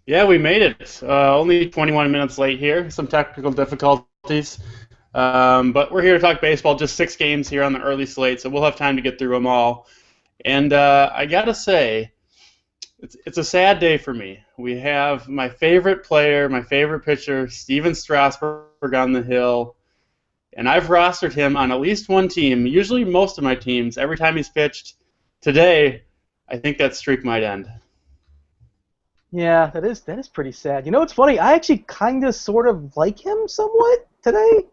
Yeah, we made it. Only 21 minutes late here. Some technical difficulties. But we're here to talk baseball. Just 6 games here on the early slate, so we'll have time to get through them all. And I got to say, it's a sad day for me. We have my favorite player, my favorite pitcher, Steven Strasburg on the hill. And I've rostered him on at least one team, usually most of my teams, every time he's pitched. Today, I think that streak might end. Yeah, that is pretty sad. You know what's funny? I actually kind of sort of like him somewhat today.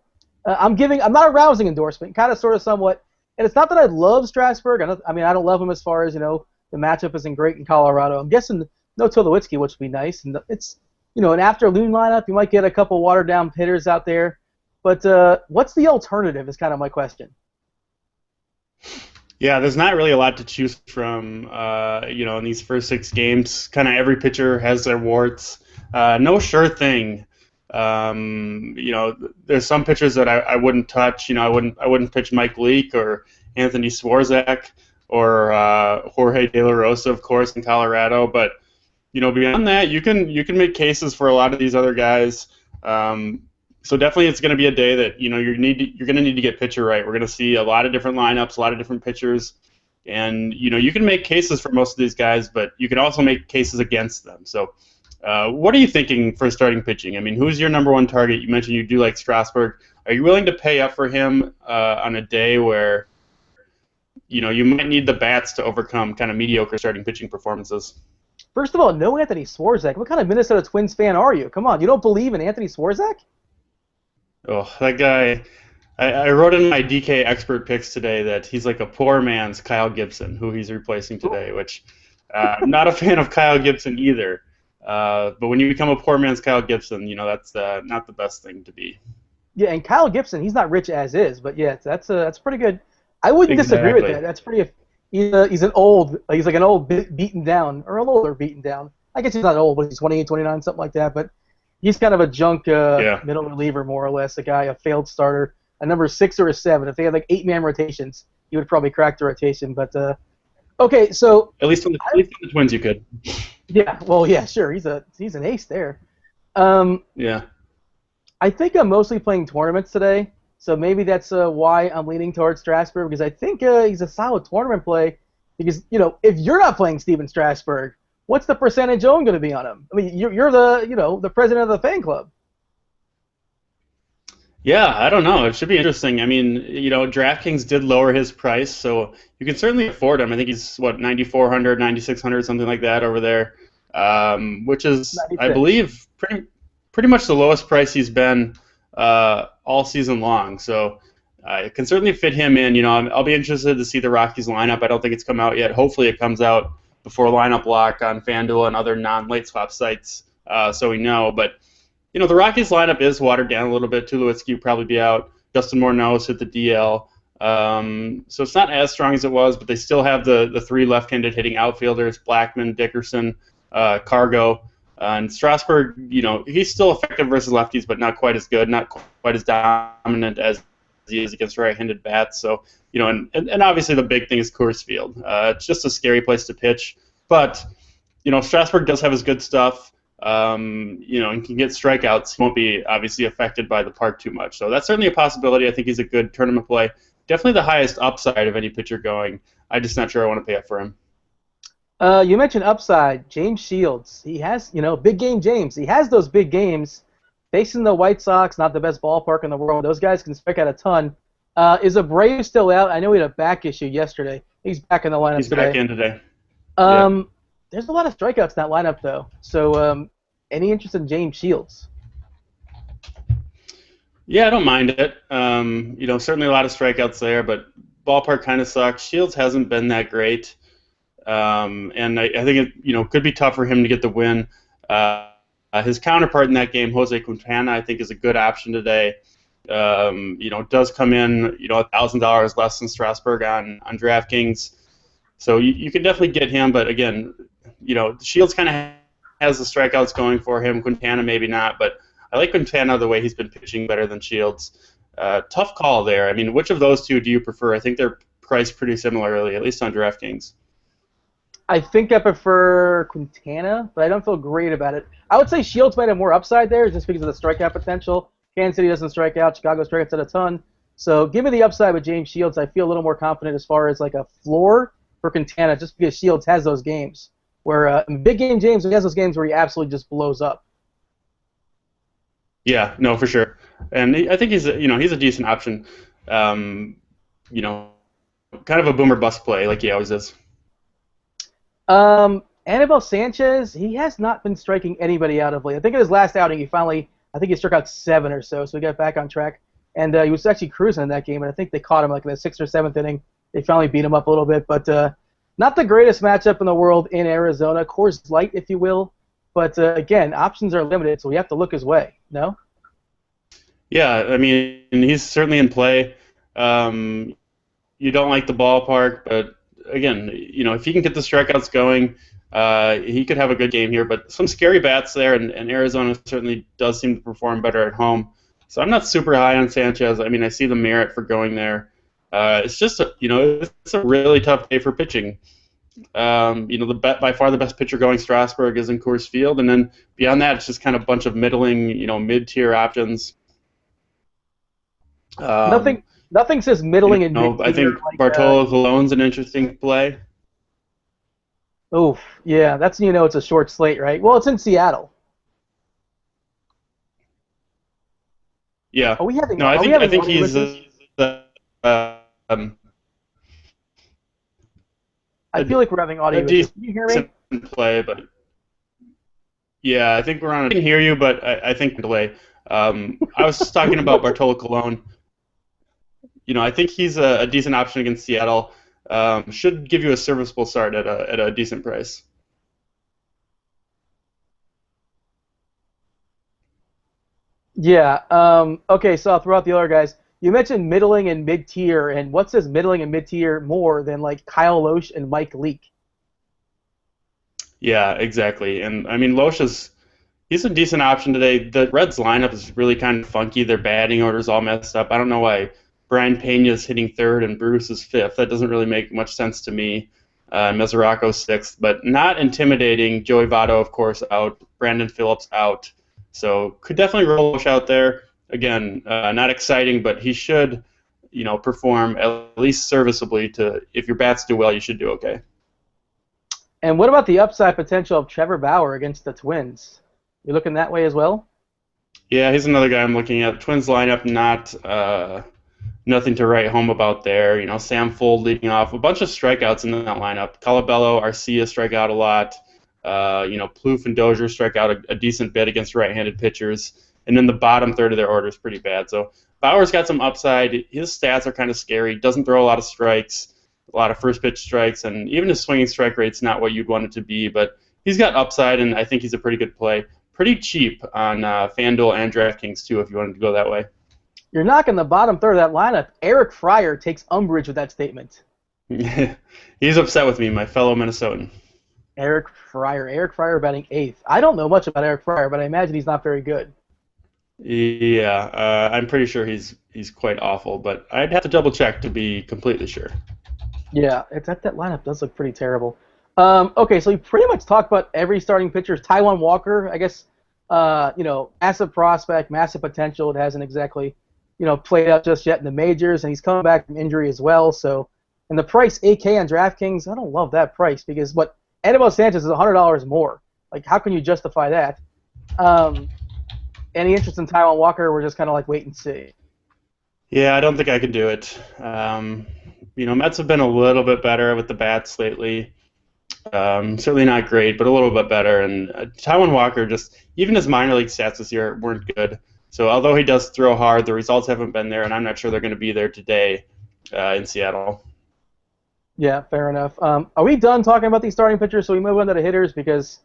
I'm not a rousing endorsement, kind of sort of somewhat. And it's not that I love Strasburg. I don't love him as far as, the matchup isn't great in Colorado. I'm guessing no Tulowitzki, which would be nice. And it's, an afternoon lineup. You might get a couple watered down hitters out there. But what's the alternative is kind of my question. Yeah, there's not really a lot to choose from, in these first 6 games. Kind of every pitcher has their warts. No sure thing. There's some pitchers that I wouldn't touch. I wouldn't pitch Mike Leake or Anthony Swarzak or Jorge De La Rosa, of course, in Colorado. But beyond that, you can make cases for a lot of these other guys. So definitely, it's going to be a day that you're going to need to get pitcher right. We're going to see a lot of different lineups, a lot of different pitchers, and you can make cases for most of these guys, but you can also make cases against them. So, what are you thinking for starting pitching? I mean, who's your number one target? You mentioned you do like Strasburg. Are you willing to pay up for him on a day where you might need the bats to overcome kind of mediocre starting pitching performances? First of all, no Anthony Swarzak. What kind of Minnesota Twins fan are you? Come on, you don't believe in Anthony Swarzak? Oh, that guy. I wrote in my DK expert picks today that he's like a poor man's Kyle Gibson, who he's replacing today, which I'm not a fan of Kyle Gibson either. But when you become a poor man's Kyle Gibson, that's not the best thing to be. Yeah, and Kyle Gibson, he's not rich as is, but yeah, that's pretty good. I wouldn't disagree with Exactly. that. That's pretty. He's like an old beaten down or a little older beaten down. I guess he's not old, but he's 28, 29, something like that. But he's kind of a junk Yeah. middle reliever, more or less. A failed starter, a number 6 or a 7. If they had like 8-man rotations, he would probably crack the rotation. But okay, so At least on the Twins, you could. yeah, well, yeah, sure, he's an ace there. Um, Yeah. I think I'm mostly playing tournaments today, so maybe that's why I'm leaning towards Strasburg, because I think he's a solid tournament play. Because if you're not playing Steven Strasburg, what's the percentage owned going to be on him? I mean, you're the president of the fan club. Yeah, I don't know. It should be interesting. I mean, DraftKings did lower his price, so you can certainly afford him. I think he's, what, 9,400, 9,600, something like that over there, which is, I 96. believe, pretty much the lowest price he's been all season long. So it can certainly fit him in. I'll be interested to see the Rockies lineup. I don't think it's come out yet. Hopefully it comes out before lineup lock on FanDuel and other non-late swap sites, so we know. But the Rockies lineup is watered down a little bit. Tulowitzki will probably be out. Justin Morneau's hit the DL. So it's not as strong as it was, but they still have the 3 left-handed hitting outfielders: Blackman, Dickerson, Cargo. And Strasburg, he's still effective versus lefties, but not quite as good, not quite as dominant as he is against right-handed bats. So, and obviously the big thing is Coors Field. It's just a scary place to pitch. But, Strasburg does have his good stuff. And can get strikeouts. He won't be obviously affected by the park too much. So that's certainly a possibility. I think he's a good tournament play. Definitely the highest upside of any pitcher going. I'm just not sure I want to pay up for him. You mentioned upside, James Shields. He has, big game James. He has those big games. Facing the White Sox, not the best ballpark in the world. Those guys can strike out a ton. Is Abreu still out? I know he had a back issue yesterday. He's back in the lineup He's today. back in today. Yeah. There's a lot of strikeouts in that lineup, though. So, any interest in James Shields? Yeah, I don't mind it. Certainly a lot of strikeouts there, but ballpark kind of sucks. Shields hasn't been that great, and I think it could be tough for him to get the win. His counterpart in that game, Jose Quintana, I think is a good option today. Does come in $1,000 less than Strasburg on DraftKings, so you can definitely get him. But again, Shields kind of has the strikeouts going for him. Quintana maybe not, but I like Quintana the way he's been pitching better than Shields. Tough call there. I mean, which of those two do you prefer? I think they're priced pretty similarly, at least on DraftKings. I think I prefer Quintana, but I don't feel great about it. I would say Shields might have more upside there just because of the strikeout potential. Kansas City doesn't strike out. Chicago strikes out a ton. So give me the upside with James Shields. I feel a little more confident as far as like a floor for Quintana just because Shields has those games where in big game James he has those games where he absolutely just blows up. Yeah, no, for sure. And I think he's a decent option. You know, kind of a boomer bust play like he always is. Anibal Sanchez, he has not been striking anybody out of late. I think in his last outing, I think he struck out 7 or so he got back on track. And he was actually cruising in that game, and I think they caught him like in the 6th or 7th inning. They finally beat him up a little bit, but not the greatest matchup in the world in Arizona. Coors Light, if you will. But, again, options are limited, so we have to look his way, no? Yeah, I mean, he's certainly in play. You don't like the ballpark, but again, if he can get the strikeouts going, he could have a good game here. But some scary bats there, and Arizona certainly does seem to perform better at home. So I'm not super high on Sanchez. I mean, I see the merit for going there. It's just it's a really tough day for pitching. By far the best pitcher going Strasburg is in Coors Field, and then beyond that, it's just kind of a bunch of middling, mid-tier options. Nothing says middling and mid-tier. I think like, Bartolo Colon's an interesting play. Oof, yeah, that's it's a short slate, right? Well, it's in Seattle. Yeah. Are we having? No, I think he's. I feel like we're having audio. Can you hear me? Play, but yeah, I think we're on. I can hear you, but I think delay. I was just talking about Bartolo Colon. I think he's a decent option against Seattle. Should give you a serviceable start at a decent price. Yeah. Okay, so I'll throw out the other guys. You mentioned middling and mid-tier, and what says middling and mid-tier more than like Kyle Loesch and Mike Leake? Yeah, exactly. And I mean, he's a decent option today. The Reds lineup is really kind of funky. Their batting order's all messed up. I don't know why Brian Pena's hitting 3rd and Bruce is 5th. That doesn't really make much sense to me. Mesoraco's 6th, but not intimidating. Joey Votto, of course, out. Brandon Phillips out. So could definitely roll Loesch out there. Again, not exciting, but he should, perform at least serviceably. If your bats do well, you should do okay. And what about the upside potential of Trevor Bauer against the Twins? You looking that way as well? Yeah, he's another guy I'm looking at. Twins lineup, nothing to write home about there. Sam Fuld leading off, a bunch of strikeouts in that lineup. Colabello, Arcia strike out a lot. Plouffe and Dozier strike out a decent bit against right-handed pitchers. And then the bottom third of their order is pretty bad. So Bauer's got some upside. His stats are kind of scary. Doesn't throw a lot of strikes, a lot of first pitch strikes, and even his swinging strike rate's not what you'd want it to be. But he's got upside, and I think he's a pretty good play. Pretty cheap on FanDuel and DraftKings, too, if you wanted to go that way. You're knocking the bottom third of that lineup. Eric Fryer takes umbrage with that statement. He's upset with me, my fellow Minnesotan. Eric Fryer batting 8th. I don't know much about Eric Fryer, but I imagine he's not very good. Yeah, I'm pretty sure he's quite awful, but I'd have to double check to be completely sure. Yeah, that lineup does look pretty terrible. Okay, so we pretty much talked about every starting pitcher. Taijuan Walker, I guess, massive prospect, massive potential. It hasn't exactly, played out just yet in the majors, and he's coming back from injury as well. So, and the price, AK on DraftKings, I don't love that price because Anibal Sanchez is $100 more. Like, how can you justify that? Any interest in Taijuan Walker? We're just kind of like wait and see. Yeah, I don't think I could do it. Mets have been a little bit better with the bats lately. Certainly not great, but a little bit better. And Taijuan Walker, even his minor league stats this year weren't good. So although he does throw hard, the results haven't been there, and I'm not sure they're going to be there today in Seattle. Yeah, fair enough. Are we done talking about these starting pitchers? So we move on to the hitters because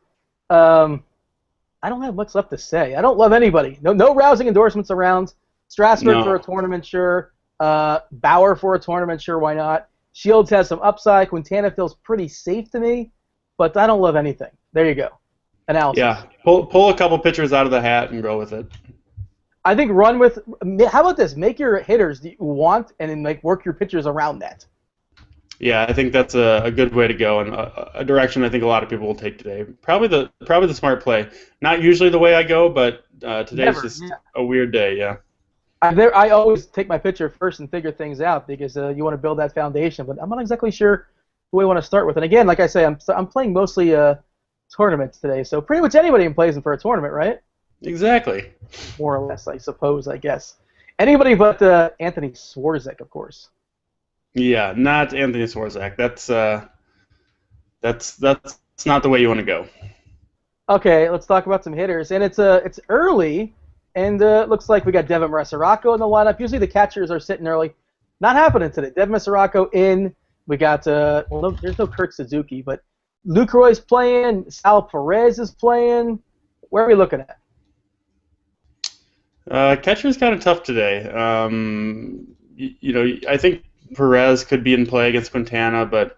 I don't have much left to say. I don't love anybody. No rousing endorsements around. Strasburg for a tournament, sure. Bauer for a tournament, sure. Why not? Shields has some upside. Quintana feels pretty safe to me, but I don't love anything. There you go. Analysis. Yeah, pull a couple pitchers out of the hat and go with it. I think run with. How about this? Make your hitters that you want, and then work your pitchers around that. Yeah, I think that's a good way to go, and a direction I think a lot of people will take today. Probably the smart play. Not usually the way I go, but today's Never. just Yeah. a weird day. Yeah. I always take my picture first and figure things out because you want to build that foundation. But I'm not exactly sure who I want to start with. And again, like I say, I'm playing mostly tournaments today, so pretty much anybody can play in for a tournament, right? Exactly. More or less, I suppose. I guess anybody but Anthony Swarzak, of course. Yeah, not Anthony Swarzak. That's not the way you want to go. Okay, let's talk about some hitters. And it's early, and looks like we got Devin Mesoraco in the lineup. Usually the catchers are sitting early. Not happening today. Devin Mesoraco in. We got well, no, there's no Kurt Suzuki, but Lucroy's playing. Sal Perez is playing. Where are we looking at? Catcher's kind of tough today. I think Perez could be in play against Quintana, but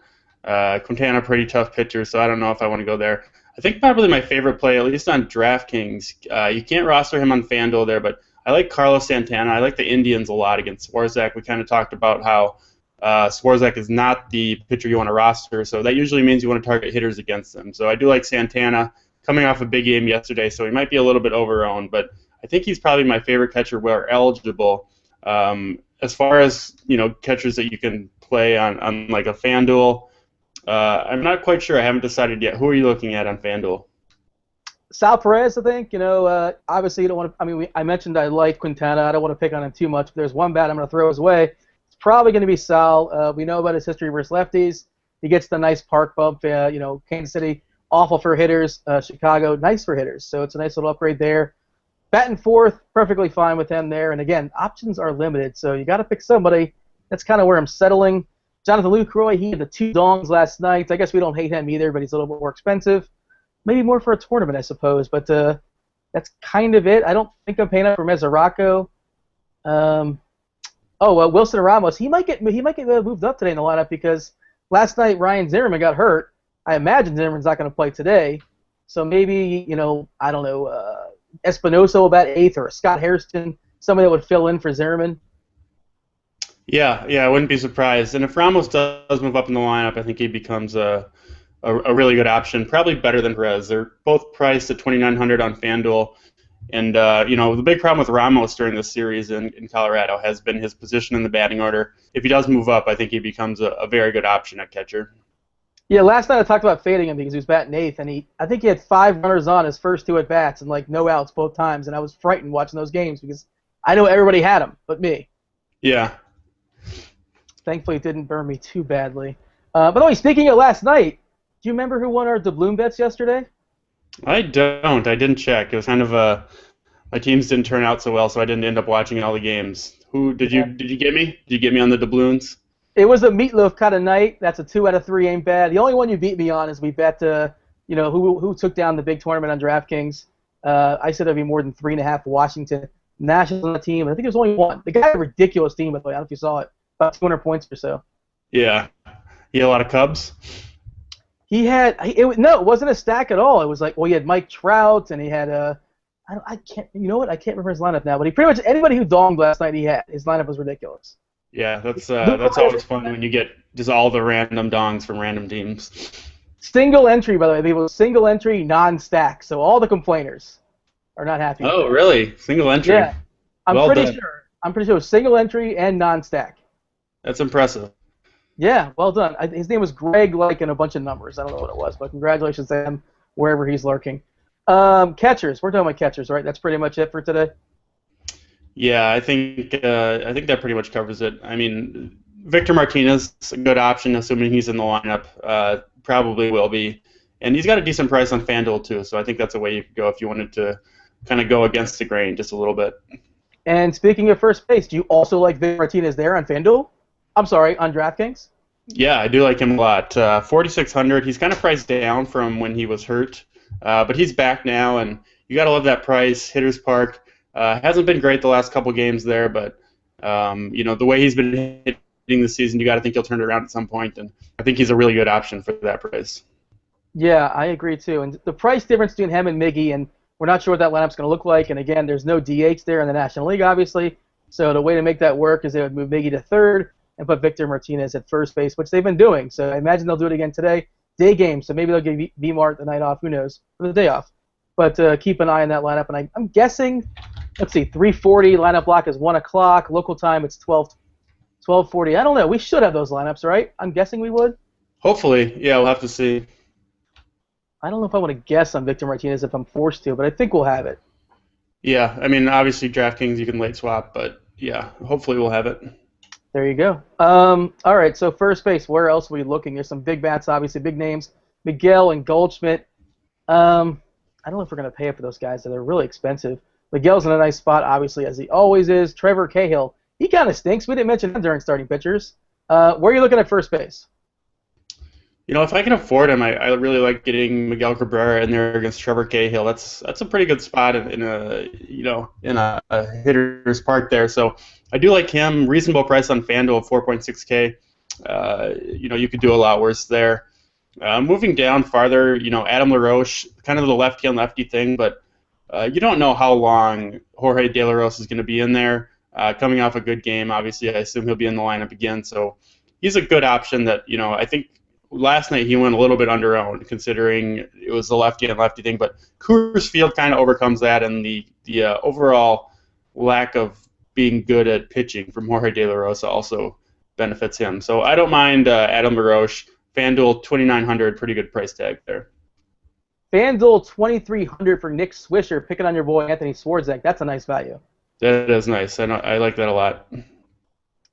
Quintana pretty tough pitcher, so I don't know if I want to go there. I think probably my favorite play, at least on DraftKings, you can't roster him on FanDuel there, but I like Carlos Santana. I like the Indians a lot against Swarzak. We kind of talked about how Swarzak is not the pitcher you want to roster, so that usually means you want to target hitters against them. So I do like Santana coming off a big game yesterday, so he might be a little bit overowned, but I think he's probably my favorite catcher where eligible. As far as catchers that you can play on like a FanDuel, I'm not quite sure. I haven't decided yet. Who are you looking at on FanDuel? Sal Perez, I think. Obviously you don't want to. I mean, I mentioned I like Quintana. I don't want to pick on him too much. But there's one bat I'm going to throw his way. It's probably going to be Sal. We know about his history versus lefties. He gets the nice park bump. Kansas City, awful for hitters. Chicago, nice for hitters. So it's a nice little upgrade there. Batting fourth, perfectly fine with him there. And again, options are limited, so you got to pick somebody. That's kind of where I'm settling. Jonathan Lucroy, he had the 2 dongs last night. I guess we don't hate him either, but he's a little bit more expensive. Maybe more for a tournament, I suppose. But that's kind of it. I don't think I'm paying up for Mesoraco. Wilson Ramos, he might get moved up today in the lineup because last night Ryan Zimmerman got hurt. I imagine Zimmerman's not going to play today. So maybe, I don't know, Espinosa will bat 8th, or Scott Hairston, somebody that would fill in for Zimmerman. Yeah, I wouldn't be surprised. And if Ramos does move up in the lineup, I think he becomes a really good option, probably better than Perez. They're both priced at $2,900 on FanDuel. And, the big problem with Ramos during this series in Colorado has been his position in the batting order. If he does move up, I think he becomes a very good option at catcher. Yeah, last night I talked about fading him because he was batting 8th, and I think he had 5 runners on his first 2 at-bats and, no outs both times, and I was frightened watching those games because I know everybody had him but me. Yeah. Thankfully, it didn't burn me too badly. By the way, speaking of last night, do you remember who won our doubloon bets yesterday? I don't. I didn't check. It was kind of my teams didn't turn out so well, so I didn't end up watching all the games. Who did you get me? Did you get me on the doubloons? It was a meatloaf kind of night. That's a 2 out of 3 ain't bad. The only one you beat me on is we bet, who took down the big tournament on DraftKings. I said it'd be more than 3.5 Washington Nationals on the team. I think there's only one. The guy had a ridiculous team, by the way. I don't know if you saw it. About 200 points or so. Yeah. He had a lot of Cubs? It wasn't a stack at all. It was he had Mike Trout, and he had I can't remember his lineup now, but he pretty much anybody who donged last night he had. His lineup was ridiculous. Yeah, that's always fun when you get just all the random dongs from random teams. Single entry, by the way. They were single entry, non-stack, so all the complainers are not happy. Oh, really? Single entry? Yeah. I'm well pretty done. sure. I'm pretty sure it was single entry and non-stack. That's impressive. Yeah, well done. His name was Greg, in a bunch of numbers. I don't know what it was, but congratulations to him wherever he's lurking. Catchers. We're talking about catchers, right? That's pretty much it for today. Yeah, I think that pretty much covers it. I mean, Victor Martinez, a good option, assuming he's in the lineup. Probably will be, and he's got a decent price on FanDuel too. So I think that's a way you could go if you wanted to kind of go against the grain just a little bit. And speaking of first base, do you also like Victor Martinez there on FanDuel? I'm sorry, on DraftKings? Yeah, I do like him a lot. 4,600. He's kind of priced down from when he was hurt, but he's back now, and you got to love that price. Hitters Park. Hasn't been great the last couple games there, but the way he's been hitting this season, you got to think he'll turn it around at some point, and I think he's a really good option for that price. Yeah, I agree too. And the price difference between him and Miggy, and we're not sure what that lineup's going to look like. And again, there's no DH there in the National League, obviously. So the way to make that work is they would move Miggy to third, and put Victor Martinez at first base, which they've been doing. So I imagine they'll do it again today. Day game, so maybe they'll give V-Mart the night off. Who knows? Or the day off. But keep an eye on that lineup. And I'm guessing, let's see, 3:40 lineup block is 1 o'clock. Local time it's 12:40. I don't know. We should have those lineups, right? I'm guessing we would. Hopefully, yeah, we'll have to see. I don't know if I want to guess on Victor Martinez if I'm forced to, but I think we'll have it. Yeah, I mean, obviously DraftKings you can late swap, but yeah, hopefully we'll have it. There you go. All right, so first base, where else are we looking? There's some big bats, obviously, big names. Miguel and Goldschmidt. I don't know if we're going to pay up for those guys. They're really expensive. Miguel's in a nice spot, obviously, as he always is. Trevor Cahill, he kind of stinks. We didn't mention him during starting pitchers. Where are you looking at first base? You know, if I can afford him, I really like getting Miguel Cabrera in there against Trevor Cahill. That's a pretty good spot in a hitter's park there. So I do like him. Reasonable price on FanDuel of 4.6K. You could do a lot worse there. Moving down farther, Adam LaRoche, kind of the lefty on lefty thing, but you don't know how long Jorge De La Rosa is going to be in there. Coming off a good game, obviously, I assume he'll be in the lineup again. So he's a good option that I think. Last night he went a little bit under-owned, considering it was the lefty and lefty thing, but Coors Field kind of overcomes that, and the overall lack of being good at pitching from Jorge De La Rosa also benefits him. So I don't mind Adam LaRoche. FanDuel 2,900, pretty good price tag there. FanDuel 2,300 for Nick Swisher, picking on your boy Anthony Swarzak. That's a nice value. That is nice. I like that a lot.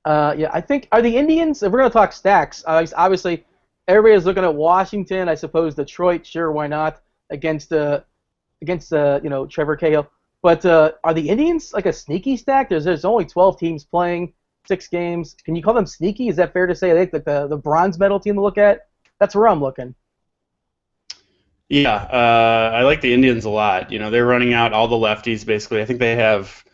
Yeah, I think, are the Indians, if we're going to talk stacks, obviously everybody's looking at Washington. I suppose Detroit, sure, why not, against Trevor Cahill. But are the Indians like a sneaky stack? There's only 12 teams playing, 6 games. Can you call them sneaky? Is that fair to say? I think like the bronze medal team to look at? That's where I'm looking. Yeah, I like the Indians a lot. They're running out all the lefties, basically. I think they have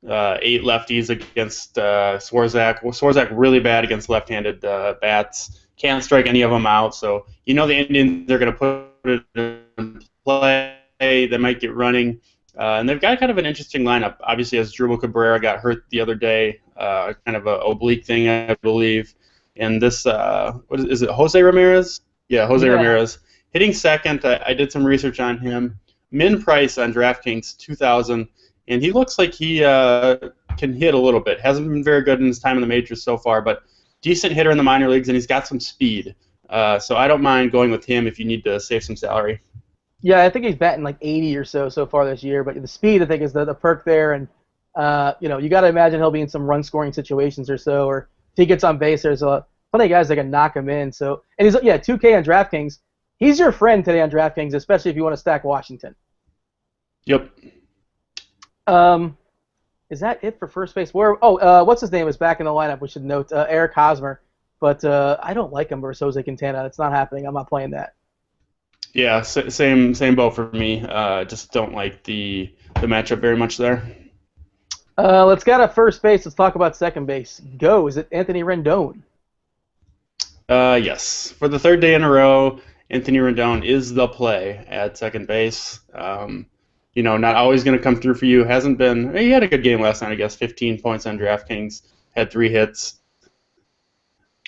8 lefties against Swarzak. Swarzak really bad against left-handed bats. Can't strike any of them out, so the Indians are going to put it in play. They might get running, and they've got kind of an interesting lineup. Obviously, as Drupal Cabrera got hurt the other day, kind of an oblique thing, I believe. And this, what is it, Jose Ramirez? Yeah, Jose Ramirez. Hitting second, I did some research on him. Min price on DraftKings, 2,000, and he looks like he can hit a little bit. Hasn't been very good in his time in the majors so far, but decent hitter in the minor leagues, and he's got some speed. So I don't mind going with him if you need to save some salary. Yeah, I think he's batting like 80 or so far this year, but the speed I think is the perk there, and you got to imagine he'll be in some run-scoring situations or so, or if he gets on base, there's plenty of guys that can knock him in. So, and he's 2K on DraftKings. He's your friend today on DraftKings, especially if you want to stack Washington. Yep. Is that it for first base? What's his name is back in the lineup? We should note Eric Hosmer, but I don't like him versus Jose Quintana. It's not happening. I'm not playing that. Yeah, same boat for me. Just don't like the matchup very much there. Let's get at first base. Let's talk about second base. Go. Is it Anthony Rendon? Yes. For the third day in a row, Anthony Rendon is the play at second base. Not always going to come through for you. Hasn't been. He had a good game last night, I guess. 15 points on DraftKings. Had 3 hits.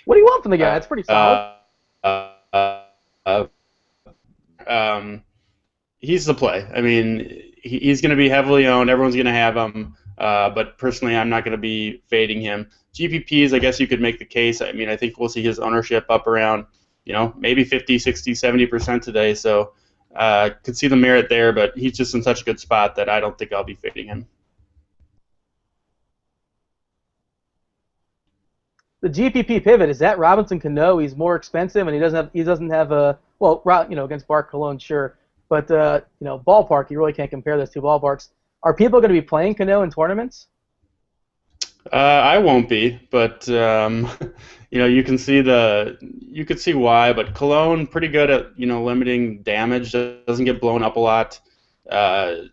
What do you want from the guy? That's pretty solid. He's the play. I mean, he's going to be heavily owned. Everyone's going to have him. But personally, I'm not going to be fading him. GPPs, I guess you could make the case. I mean, I think we'll see his ownership up around, maybe 50, 60, 70% today. So could see the merit there, but he's just in such a good spot that I don't think I'll be fading him. The GPP pivot, is that Robinson Cano? He's more expensive, and he doesn't have a against Bart Cologne, sure, but ballpark, you really can't compare those two ballparks. Are people going to be playing Cano in tournaments? I won't be, but you can see why. But Cologne pretty good at limiting damage. Doesn't get blown up a lot. If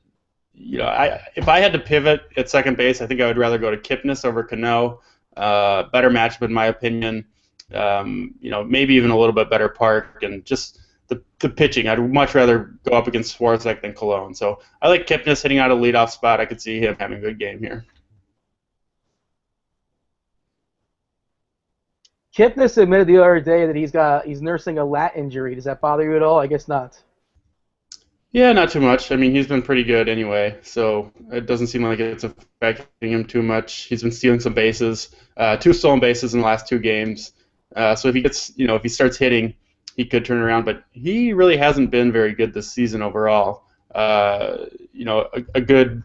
I had to pivot at second base, I think I would rather go to Kipnis over Cano. Better matchup in my opinion. Maybe even a little bit better park, and just the pitching. I'd much rather go up against Swarzak than Cologne. So I like Kipnis hitting out a leadoff spot. I could see him having a good game here. Kipnis admitted the other day that he's nursing a lat injury. Does that bother you at all? I guess not. Yeah, not too much. I mean, he's been pretty good anyway, so it doesn't seem like it's affecting him too much. He's been stealing some bases, 2 stolen bases in the last 2 games. So if he gets, if he starts hitting, he could turn around. But he really hasn't been very good this season overall. A good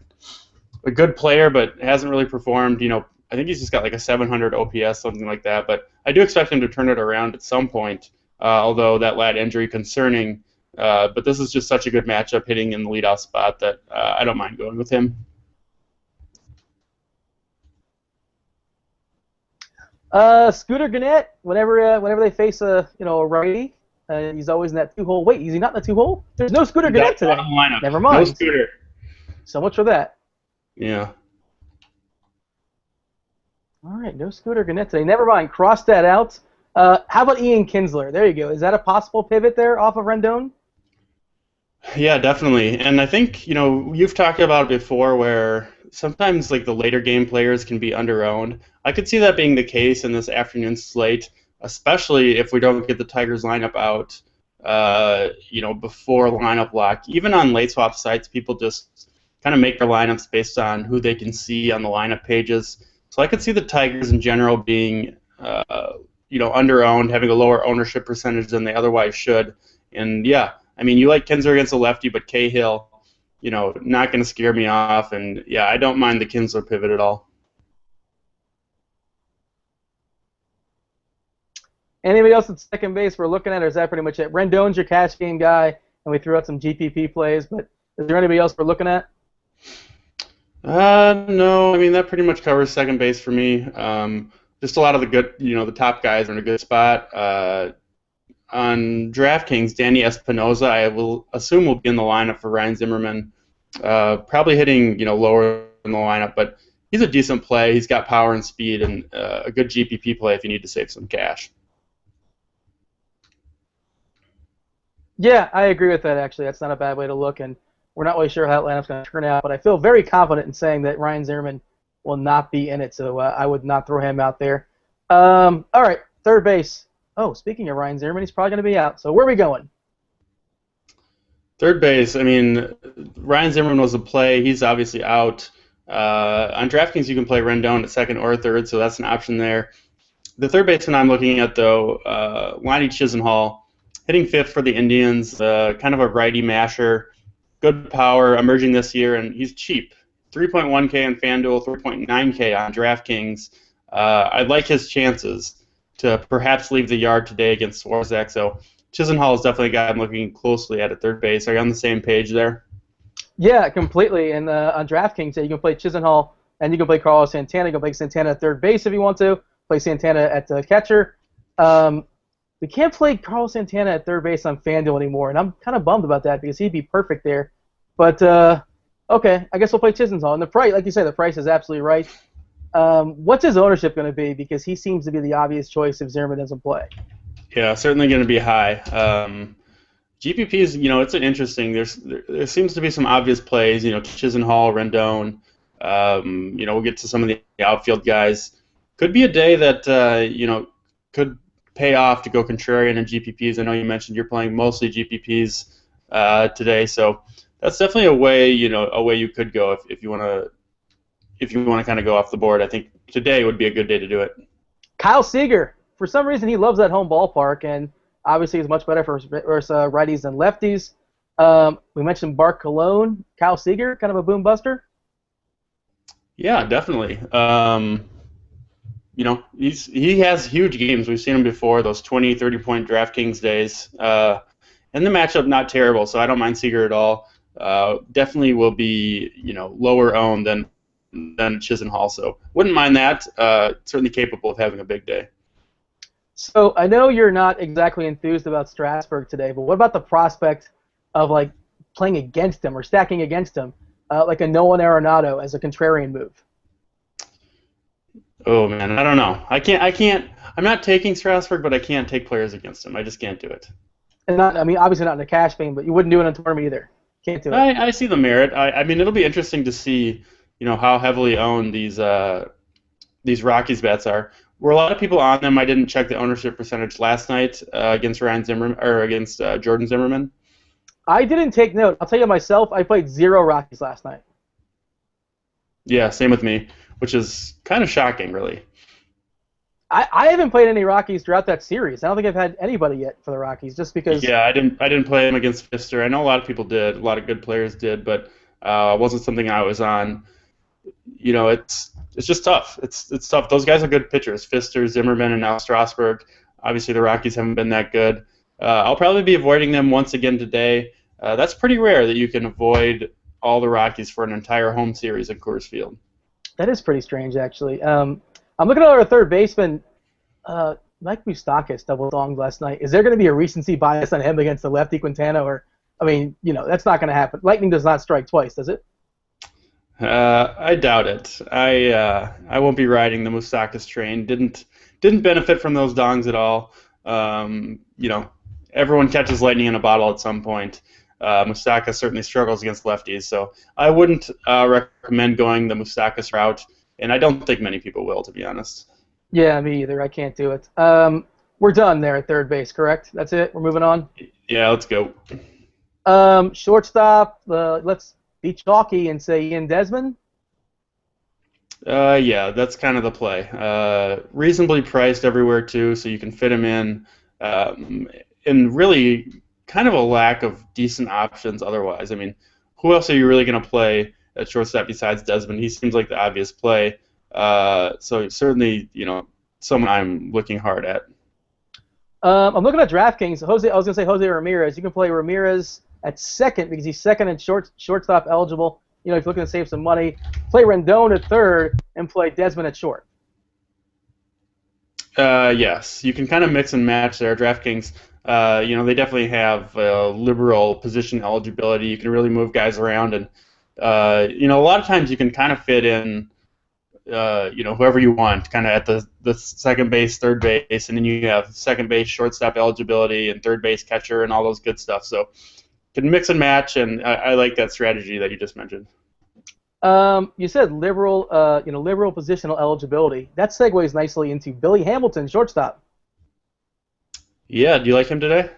player, but hasn't really performed. I think he's just got like a 700 OPS, something like that. But I do expect him to turn it around at some point. Although that lat injury concerning. But this is just such a good matchup hitting in the leadoff spot that I don't mind going with him. Scooter Gannett, whenever they face a righty, he's always in that 2-hole. Wait, is he not in the 2-hole? There's no Scooter Gannett today. Never mind. No Scooter. So much for that. Yeah. All right, no Scooter Gannett today. Never mind. Cross that out. How about Ian Kinsler? There you go. Is that a possible pivot there off of Rendon? Yeah, definitely. And I think, you've talked about it before where sometimes like the later game players can be underowned. I could see that being the case in this afternoon slate, especially if we don't get the Tigers lineup out, before lineup lock. Even on late swap sites, people just kind of make their lineups based on who they can see on the lineup pages. So I could see the Tigers in general being, underowned, having a lower ownership percentage than they otherwise should. And yeah, I mean, you like Kinsler against a lefty, but Cahill, not going to scare me off. And yeah, I don't mind the Kinsler pivot at all. Anybody else at second base we're looking at, or is that pretty much it? Rendon's your cash game guy, and we threw out some GPP plays, but is there anybody else we're looking at? No, I mean, that pretty much covers second base for me. Just a lot of the good, the top guys are in a good spot. On DraftKings, Danny Espinosa, I will assume will be in the lineup for Ryan Zimmerman. Probably hitting, lower in the lineup, but he's a decent play. He's got power and speed, and a good GPP play if you need to save some cash. Yeah, I agree with that, actually. That's not a bad way to look, and we're not really sure how that lineup's going to turn out, but I feel very confident in saying that Ryan Zimmerman will not be in it, so I would not throw him out there. All right, third base. Oh, speaking of Ryan Zimmerman, he's probably going to be out. So where are we going? Third base, I mean, Ryan Zimmerman was a play. He's obviously out. On DraftKings, you can play Rendon at second or third, so that's an option there. The third baseman I'm looking at, though, Lonnie Chisenhall, hitting fifth for the Indians, kind of a righty masher, good power, emerging this year, and he's cheap. 3.1K on FanDuel, 3.9K on DraftKings. I like his chances to perhaps leave the yard today against Swarzak. So Chisenhall is definitely a guy I'm looking closely at third base. Are you on the same page there? Yeah, completely. And on DraftKings, you can play Chisenhall and you can play Carlos Santana. You can play Santana at third base if you want to. Play Santana at the catcher. We can't play Carlos Santana at third base on FanDuel anymore, and I'm kind of bummed about that because he'd be perfect there. But okay, I guess we'll play Chisenhall. And the price, like you said, the price is absolutely right. What's his ownership going to be? Because he seems to be the obvious choice if Zimmerman doesn't play. Yeah, certainly going to be high. GPPs, it's an interesting. There seems to be some obvious plays. Chisenhall, Rendon. We'll get to some of the outfield guys. Could be a day that could pay off to go contrarian in GPPs. I know you mentioned you're playing mostly GPPs today, so that's definitely a way you could go if you want to kind of go off the board. I think today would be a good day to do it. Kyle Seager, for some reason he loves that home ballpark, and obviously is much better for righties than lefties. We mentioned Bart Cologne, Kyle Seager, kind of a boom buster. Yeah, definitely. He has huge games. We've seen him before, those 20, 30-point DraftKings days. And the matchup not terrible, so I don't mind Seager at all. Definitely will be, lower owned than Chisenhall, so wouldn't mind that. Certainly capable of having a big day. So I know you're not exactly enthused about Strasburg today, but what about the prospect of playing against him or stacking against him, like a Nolan Arenado as a contrarian move? Oh man, I don't know. I can't. I'm not taking Strasburg, but I can't take players against him. I just can't do it. And obviously not in a cash game, but you wouldn't do it in a tournament either. Can't do it. I see the merit. I mean, it'll be interesting to see, how heavily owned these Rockies bets are. were a lot of people on them. I didn't check the ownership percentage last night against Ryan Zimmerman or against Jordan Zimmerman. I didn't take note. I'll tell you myself, I played 0 Rockies last night. Yeah, same with me, which is kind of shocking, really. I haven't played any Rockies throughout that series. I don't think I've had anybody yet for the Rockies, just because. Yeah, I didn't play him against Fister. I know a lot of people did, a lot of good players did, but it wasn't something I was on. You know, it's just tough. It's tough. Those guys are good pitchers, Fister, Zimmerman, and now Strasburg. Obviously, the Rockies haven't been that good. I'll probably be avoiding them once again today. That's pretty rare that you can avoid all the Rockies for an entire home series at Coors Field. That is pretty strange, actually. I'm looking at our third baseman, Mike Moustakas double-donged last night. Is there going to be a recency bias on him against the lefty Quintana? Or, I mean, that's not going to happen. Lightning does not strike twice, does it? I doubt it. I won't be riding the Moustakas train. Didn't benefit from those dongs at all. Everyone catches lightning in a bottle at some point. Moustakas certainly struggles against lefties, so I wouldn't recommend going the Moustakas route, and I don't think many people will, to be honest. Yeah, me either. I can't do it. We're done there at third base, correct? That's it? We're moving on? Yeah, let's go. Shortstop, let's be chalky and say Ian Desmond. Yeah, that's kind of the play. Reasonably priced everywhere, too, so you can fit him in. And really kind of a lack of decent options otherwise. I mean, who else are you really going to play at shortstop besides Desmond? He seems like the obvious play. So certainly, someone I'm looking hard at. I'm looking at DraftKings. I was going to say Jose Ramirez. You can play Ramirez at second because he's second and shortstop eligible. If you're looking to save some money, play Rendon at third and play Desmond at short. Yes, you can kind of mix and match there. DraftKings, they definitely have liberal position eligibility. You can really move guys around, and a lot of times you can kind of fit in, whoever you want, kind of at the second base, third base, and then you have second base, shortstop eligibility, and third base catcher, and all those good stuff. So you can mix and match, and I like that strategy that you just mentioned. You said liberal positional eligibility. That segues nicely into Billy Hamilton, shortstop. Yeah, do you like him today?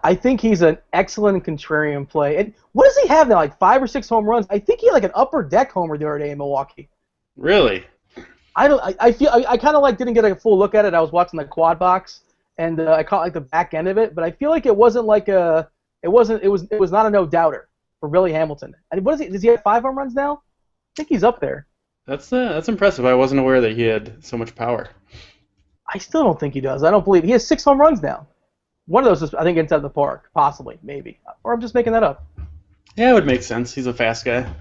I think he's an excellent contrarian play. And what does he have now? Like 5 or 6 home runs? I think he had like an upper deck homer the other day in Milwaukee. Really? I kind of didn't get a full look at it. I was watching the quad box and I caught like the back end of it, but I feel like it was not a no doubter for Billy Hamilton. And what is he? Does he have 5 home runs now? I think he's up there. That's impressive. I wasn't aware that he had so much power. I still don't think he does. I don't believe he has 6 home runs now. One of those is, I think, inside the park, possibly, maybe, or I'm just making that up. Yeah, it would make sense. He's a fast guy.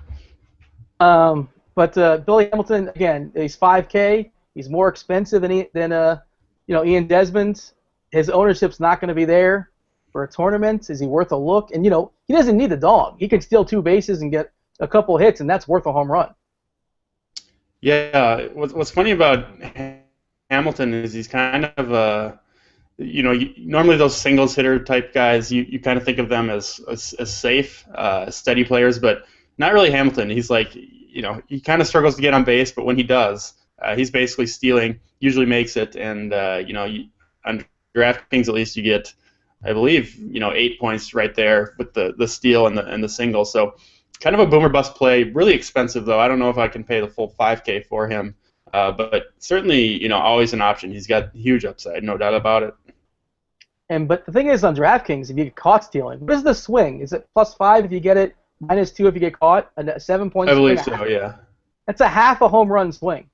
But Billy Hamilton, again, he's $5K. He's more expensive than Ian Desmond. His ownership's not going to be there for a tournament. Is he worth a look? And he doesn't need the dog. He can steal 2 bases and get a couple hits, and that's worth a home run. Yeah, what's funny about Hamilton is he's kind of normally those singles hitter type guys, you kind of think of them as safe, steady players, but not really Hamilton. He's like, he kind of struggles to get on base, but when he does, he's basically stealing, usually makes it, and on DraftKings at least you get, I believe, 8 points right there with the steal and the single. So kind of a boomer bust play, really expensive though. I don't know if I can pay the full $5K for him, but certainly always an option. He's got huge upside, no doubt about it. But the thing is, on DraftKings, if you get caught stealing, what is the swing? Is it +5 if you get it, -2 if you get caught, a 7-point swing? I believe so, yeah. That's a half a home run swing.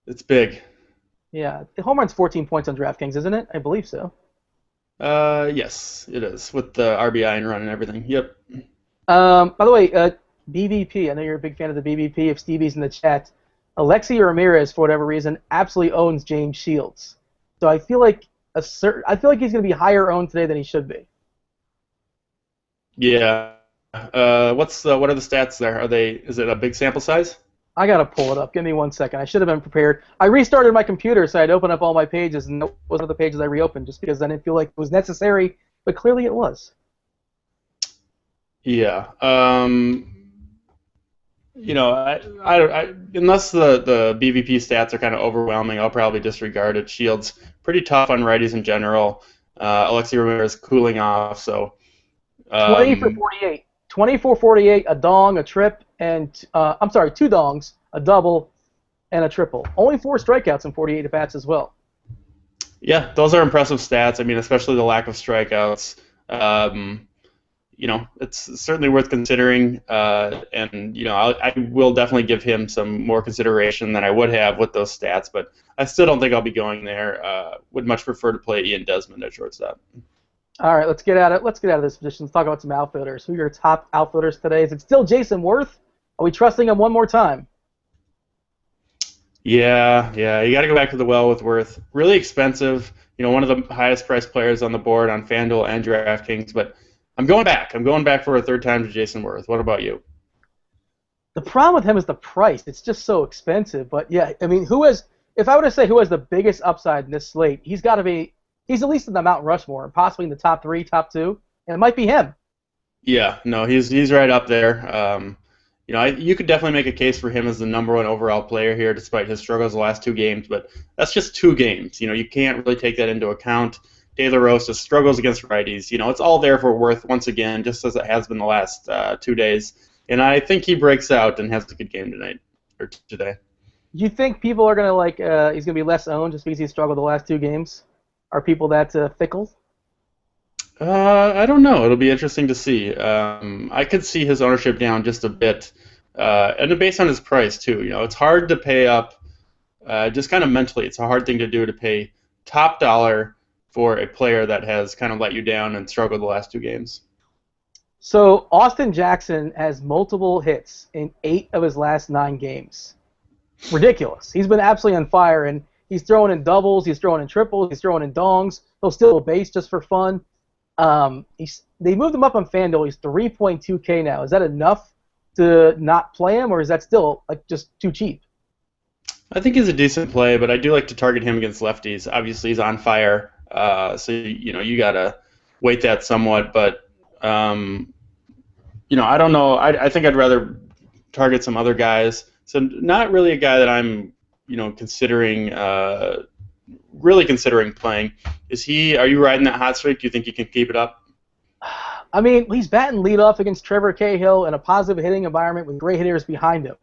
It's big. Yeah, the home run's 14 points on DraftKings, isn't it? I believe so. Yes, it is, with the RBI and run and everything. Yep. By the way, BVP, I know you're a big fan of the BVP. If Stevie's in the chat, Alexi Ramirez, for whatever reason, absolutely owns James Shields. So I feel like he's going to be higher owned today than he should be. Yeah. What are the stats there? Is it a big sample size? I gotta pull it up. Give me 1 second. I should have been prepared. I restarted my computer so I'd open up all my pages, and those were the pages I reopened just because I didn't feel like it was necessary, but clearly it was. Yeah. unless the BVP stats are kind of overwhelming, I'll probably disregard it. Shields pretty tough on righties in general. Alexi Ramirez cooling off, so 20 for um, 48. 20 for 48, a dong, a trip, and I'm sorry, two dongs, a double, and a triple. Only 4 strikeouts in 48 at bats as well. yeah, those are impressive stats. I mean, especially the lack of strikeouts. It's certainly worth considering, and I will definitely give him some more consideration than I would have with those stats. But I still don't think I'll be going there. Would much prefer to play Ian Desmond at shortstop. All right, let's get out of this position. Let's talk about some outfielders. Who are your top outfielders today? Is it still Jason Worth? Are we trusting him one more time? Yeah, you got to go back to the well with Worth. Really expensive. One of the highest priced players on the board on FanDuel and DraftKings. But I'm going back. I'm going back for a third time to Jason Worth. What about you? The problem with him is the price. It's just so expensive. But yeah, I mean, if I were to say who has the biggest upside in this slate, he's got to be. He's at least in the Mount Rushmore, and possibly in the top 3, top 2, and it might be him. Yeah, no, he's right up there. You could definitely make a case for him as the number 1 overall player here, despite his struggles the last 2 games. But that's just 2 games. You can't really take that into account. De La Rosa struggles against righties. It's all there for Worth once again, just as it has been the last 2 days. And I think he breaks out and has a good game tonight or today. Do you think people are gonna he's gonna be less owned just because he struggled the last 2 games? Are people that fickle? I don't know. It'll be interesting to see. I could see his ownership down just a bit, and based on his price too. It's hard to pay up. Just kind of mentally, it's a hard thing to do to pay top dollar for a player that has kind of let you down and struggled the last 2 games. So Austin Jackson has multiple hits in 8 of his last 9 games. Ridiculous. He's been absolutely on fire, and he's throwing in doubles, he's throwing in triples, he's throwing in dongs. He'll steal a base just for fun. They moved him up on FanDuel. He's 3.2K now. Is that enough to not play him, or is that still just too cheap? I think he's a decent play, but I do like to target him against lefties. Obviously, he's on fire, so you gotta weight that somewhat. But I don't know. I think I'd rather target some other guys. So not really a guy that I'm considering really considering playing. Are you riding that hot streak? Do you think you can keep it up? I mean, he's batting leadoff against Trevor Cahill in a positive hitting environment with great hitters behind him.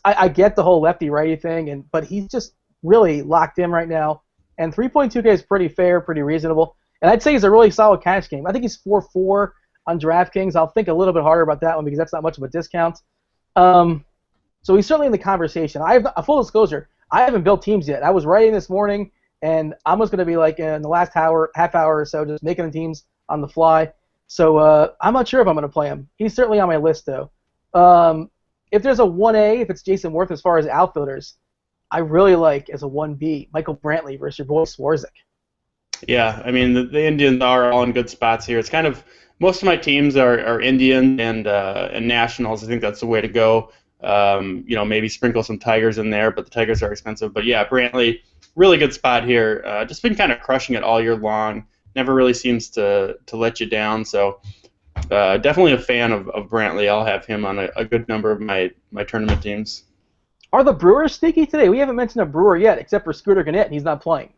I get the whole lefty-righty thing, but he's just really locked in right now. And 3.2K is pretty fair, pretty reasonable. And I'd say he's a really solid cash game. I think he's 4-4 on DraftKings. I'll think a little bit harder about that one because that's not much of a discount. So he's certainly in the conversation. A full disclosure, I haven't built teams yet. I was writing this morning, and I'm just going to be in the last half hour or so, just making the teams on the fly. So I'm not sure if I'm going to play him. He's certainly on my list, though. If there's a 1A, if it's Jason Worth as far as outfielders, I really like as a 1B, Michael Brantley versus your boy Swarzak. Yeah, I mean the Indians are all in good spots here. It's kind of most of my teams are Indian and Nationals. I think that's the way to go. Maybe sprinkle some Tigers in there, but the Tigers are expensive. But yeah, Brantley, really good spot here. Just been kind of crushing it all year long. Never really seems to let you down. So definitely a fan of Brantley. I'll have him on a good number of my tournament teams. Are the Brewers sneaky today? We haven't mentioned a Brewer yet, except for Scooter Gennett, and he's not playing.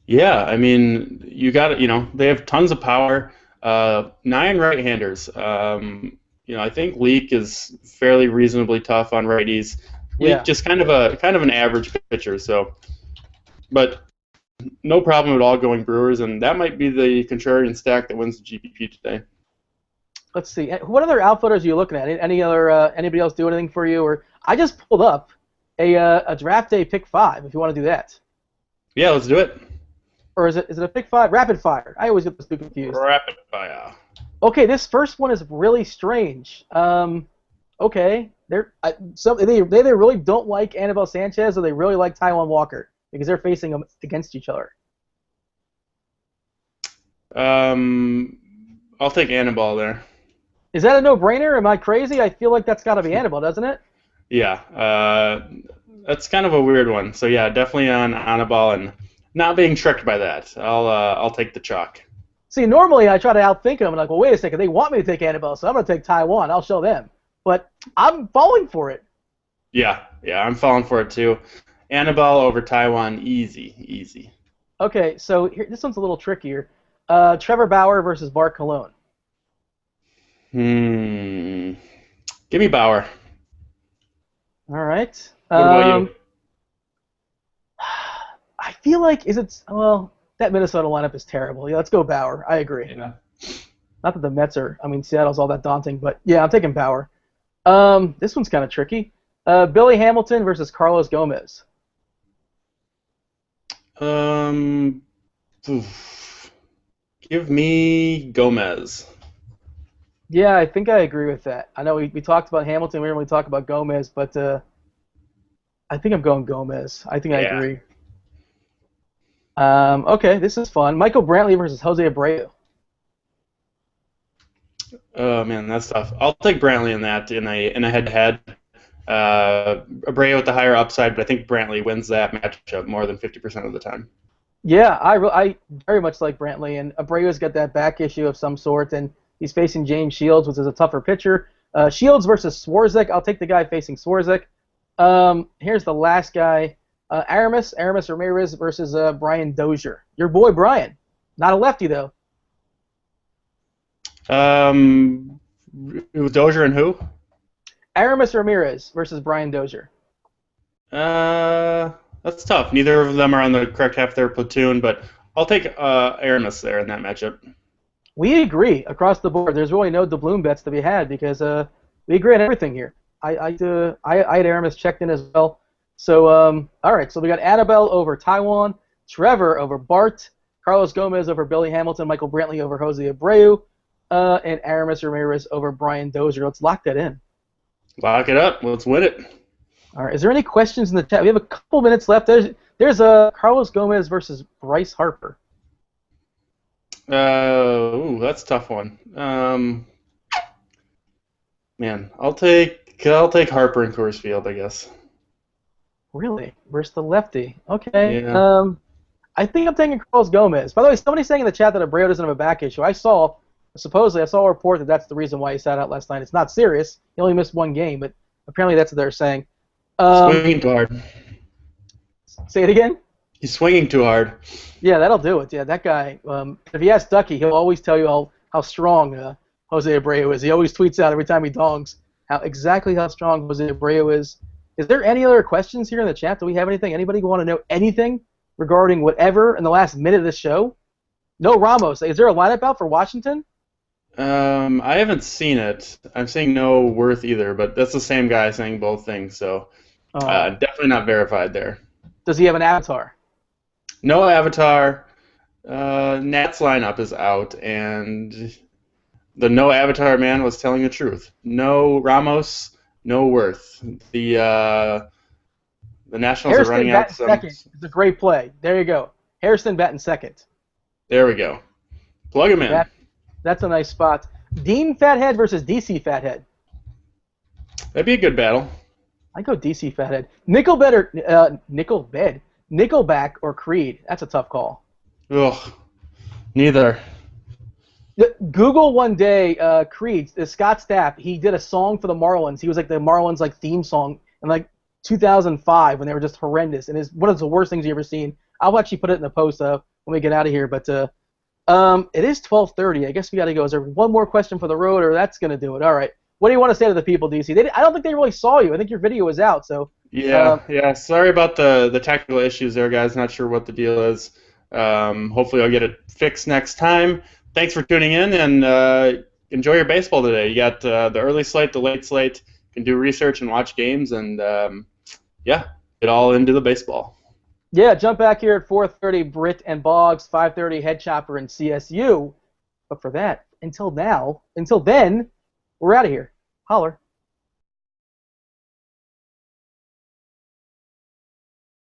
Yeah, I mean, they have tons of power. 9 right-handers. I think Leak is fairly reasonably tough on righties. Leak just kind of an average pitcher. So, but no problem at all going Brewers, and that might be the contrarian stack that wins the GPP today. Let's see. What other outfielders are you looking at? Anybody else do anything for you? Or I just pulled up a draft day pick 5. If you want to do that. Yeah, let's do it. Or is it a pick 5? Rapid fire. I always get those two confused. Rapid fire. Okay, this first one is really strange. Okay, they either really don't like Anibal Sanchez or they really like Taijuan Walker because they're facing them against each other. I'll take Anibal there. Is that a no-brainer? Am I crazy? I feel like that's got to be Anibal, doesn't it? Yeah, that's kind of a weird one. So yeah, definitely on Anibal and not being tricked by that. I'll take the chalk. See, normally I try to outthink them. I'm like, well, wait a second. They want me to take Anibal, so I'm going to take Taijuan. I'll show them. but I'm falling for it. Yeah, I'm falling for it too. Annabelle over Taiwan, easy. Okay, so here, this one's a little trickier. Trevor Bauer versus Bart Cologne. Give me Bauer. All right. What about you? I feel like that Minnesota lineup is terrible. Yeah, let's go Bauer. I agree. Yeah. Not that the Mets are. I mean, Seattle's all that daunting, but yeah, I'm taking Bauer. This one's kind of tricky. Billy Hamilton versus Carlos Gomez. Give me Gomez. Yeah, I think I agree with that. I know we talked about Hamilton. We didn't really talk about Gomez, but I think I'm going Gomez. I think I agree. Okay, this is fun. Michael Brantley versus Jose Abreu. Oh man, that's tough. I'll take Brantley in a head-to-head. Abreu with the higher upside, but I think Brantley wins that matchup more than 50% of the time. Yeah, I very much like Brantley, and Abreu's got that back issue of some sort, and he's facing James Shields, which is a tougher pitcher. Shields versus Swarzak. I'll take the guy facing Swarzak. Here's the last guy. Aramis Ramirez versus Brian Dozier. Your boy Brian. Not a lefty, though. Dozier and who? Aramis Ramirez versus Brian Dozier. That's tough. Neither of them are on the correct half of their platoon, but I'll take Aramis there in that matchup. We agree across the board. There's really no doubloon bets to be had because we agree on everything here. I had Aramis checked in as well. So all right. So we got Annabelle over Taiwan, Trevor over Bart, Carlos Gomez over Billy Hamilton, Michael Brantley over Jose Abreu, and Aramis Ramirez over Brian Dozier. Let's lock that in. Lock it up. Let's win it. All right. Is there any questions in the chat? We have a couple minutes left. There's Carlos Gomez versus Bryce Harper. That's a tough one. Man, I'll take Harper in Coors Field, I guess. Really? Where's the lefty? Okay. Yeah. I think I'm taking Carlos Gomez. By the way, somebody's saying in the chat that Abreu doesn't have a back issue. Supposedly I saw a report that that's the reason why he sat out last night. It's not serious. He only missed one game, but apparently that's what they're saying. Swinging too hard. Say it again? He's swinging too hard. Yeah, that'll do it. Yeah, that guy. If you ask Ducky, he'll always tell you how strong Jose Abreu is. He always tweets out every time he dongs exactly how strong Jose Abreu is. Is there any other questions here in the chat? Do we have anything? Anybody want to know anything regarding whatever in the last minute of this show? No Ramos. Is there a lineup out for Washington? I haven't seen it. I'm seeing no Worth either, but that's the same guy saying both things, so definitely not verified there. Does he have an avatar? No avatar. Nat's lineup is out, and the no avatar man was telling the truth. No Ramos, no Worth. The Nationals Harrison are running out some. Second. It's a great play. There you go. Harrison batting second. There we go. Plug him in. That's a nice spot. Dean Fathead versus DC Fathead. That'd be a good battle. I go DC Fathead. Nickelback or Creed? That's a tough call. Ugh. Neither. Google one day Creed. Scott Stapp. He did a song for the Marlins. He was like the Marlins theme song in 2005 when they were just horrendous, and it's one of the worst things you've ever seen. I'll actually put it in the post when we get out of here. But it is 12:30. I guess we got to go. Is there one more question for the road, or that's gonna do it? All right. What do you want to say to the people, DC? I don't think they really saw you. I think your video was out. So yeah. Sorry about the technical issues there, guys. Not sure what the deal is. Hopefully, I'll get it fixed next time. Thanks for tuning in, and enjoy your baseball today. You got the early slate, the late slate. You can do research and watch games, and get all into the baseball. Yeah, jump back here at 4:30, Britt and Boggs, 5:30, Head Chopper and CSU. But for that, until then, we're out of here. Holler.